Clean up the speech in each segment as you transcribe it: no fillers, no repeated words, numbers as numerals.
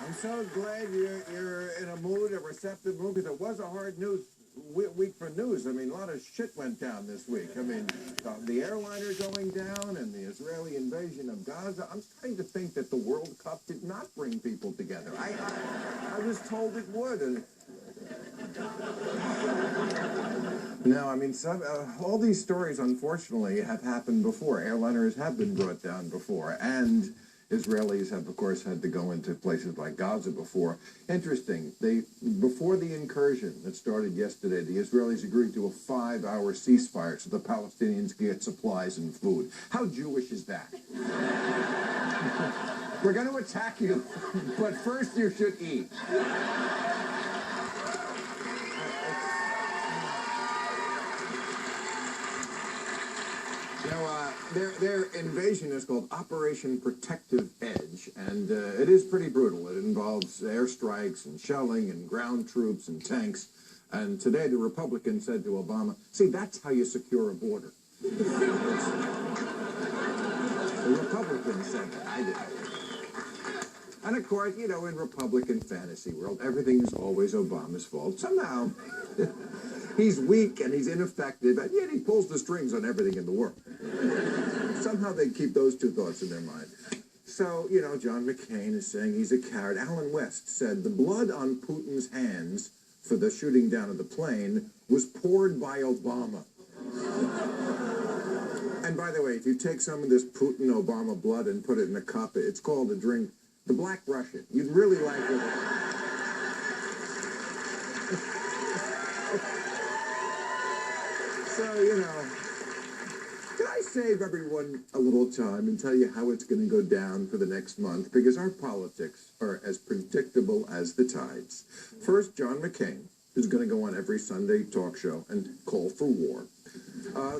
I'm so glad you're in a mood, a receptive mood, because it was a hard week for news. I mean, a lot of shit went down this week. I mean, the airliner going down and the Israeli invasion of Gaza. I'm starting to think that the World Cup did not bring people together. I was told it would. And no, I mean, all these stories, unfortunately, have happened before. Airliners have been brought down before, and Israelis have, of course, had to go into places like Gaza before. Interesting, before the incursion that started yesterday, the Israelis agreed to a 5-hour ceasefire so the Palestinians could get supplies and food. How Jewish is that? We're going to attack you, but first you should eat. Their invasion is called Operation Protective Edge, and it is pretty brutal. It involves airstrikes and shelling and ground troops and tanks. And today the Republicans said to Obama, see, that's how you secure a border. The Republicans said that. I didn't. And of course, you know, in Republican fantasy world, everything is always Obama's fault. Somehow, he's weak and he's ineffective, and yet he pulls the strings on everything in the world. Somehow they keep those two thoughts in their mind. So, you know, John McCain is saying he's a coward. Alan West said the blood on Putin's hands for the shooting down of the plane was poured by Obama. And by the way, if you take some of this Putin-Obama blood and put it in a cup, it's called a drink, the Black Russian. You'd really like it. So, you know, can I save everyone a little time and tell you how it's going to go down for the next month? Because our politics are as predictable as the tides. First, John McCain, who's going to go on every Sunday talk show and call for war.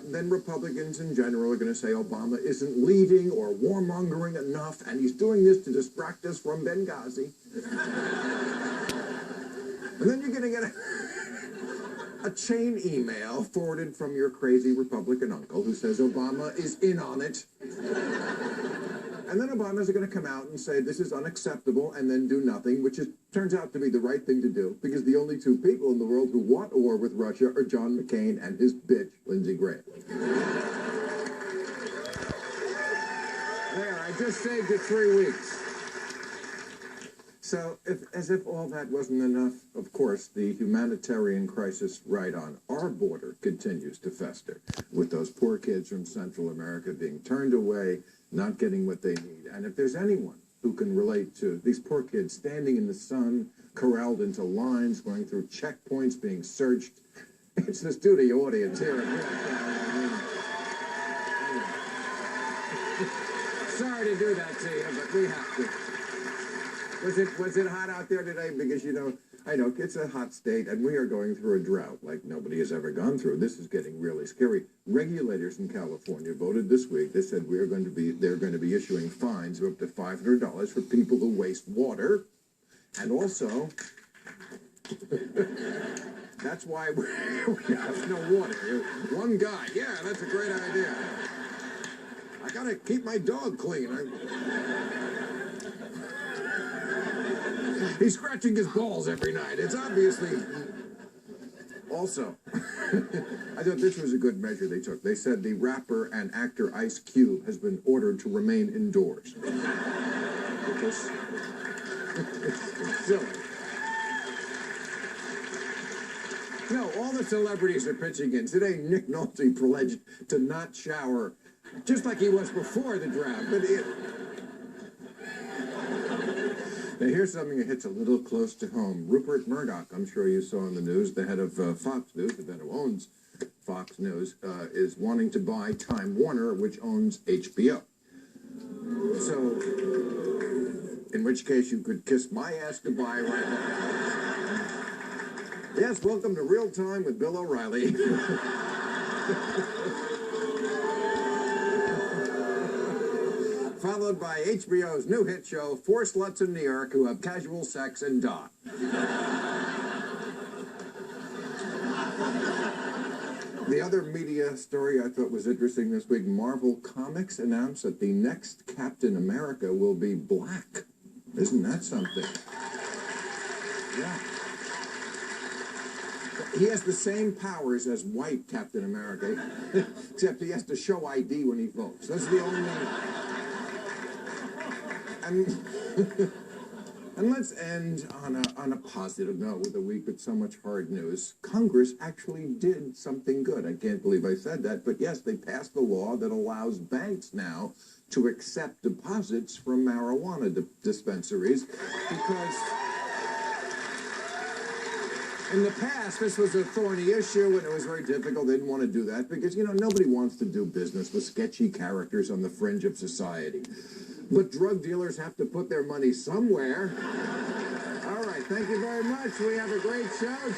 Then Republicans in general are going to say Obama isn't leading or warmongering enough, and he's doing this to distract us from Benghazi. And then you're going to get a chain email forwarded from your crazy Republican uncle who says Obama is in on it. And then Obama's going to come out and say this is unacceptable and then do nothing, which turns out to be the right thing to do, because the only two people in the world who want a war with Russia are John McCain and his bitch, Lindsey Graham. There, I just saved you 3 weeks. So, as if all that wasn't enough, of course, the humanitarian crisis right on our border continues to fester, with those poor kids from Central America being turned away, not getting what they need. And if there's anyone who can relate to these poor kids standing in the sun, corralled into lines, going through checkpoints, being searched, it's the studio audience here. Sorry to do that to you, but we have to. Was it hot out there today? Because, you know, I know it's a hot state, and we are going through a drought like nobody has ever gone through. This is getting really scary. Regulators in California voted this week. They said they're going to be issuing fines of up to $500 for people who waste water, and also that's why we have no water. One guy, yeah, that's a great idea. I gotta keep my dog clean. He's scratching his balls every night. It's obviously... Also, I thought this was a good measure they took. They said the rapper and actor Ice Cube has been ordered to remain indoors. Because it's silly. No, all the celebrities are pitching in. Today, Nick Nolte pledged to not shower, just like he was before the draft. But now, here's something that hits a little close to home. Rupert Murdoch, I'm sure you saw in the news, the head of Fox News, the man who owns Fox News, is wanting to buy Time Warner, which owns HBO. So, in which case you could kiss my ass goodbye right now. Yes, welcome to Real Time with Bill O'Reilly. Followed by HBO's new hit show, Four Sluts in New York Who Have Casual Sex and Die. The other media story I thought was interesting this week, Marvel Comics announced that the next Captain America will be black. Isn't that something? Yeah. He has the same powers as white Captain America, except he has to show ID when he votes. That's the only... And, and let's end on a positive note with a week with so much hard news. Congress actually did something good. I can't believe I said that, but yes, they passed a law that allows banks now to accept deposits from marijuana dispensaries because... In the past, this was a thorny issue, and it was very difficult. They didn't want to do that because, you know, nobody wants to do business with sketchy characters on the fringe of society. But drug dealers have to put their money somewhere. All right, thank you very much. We have a great show.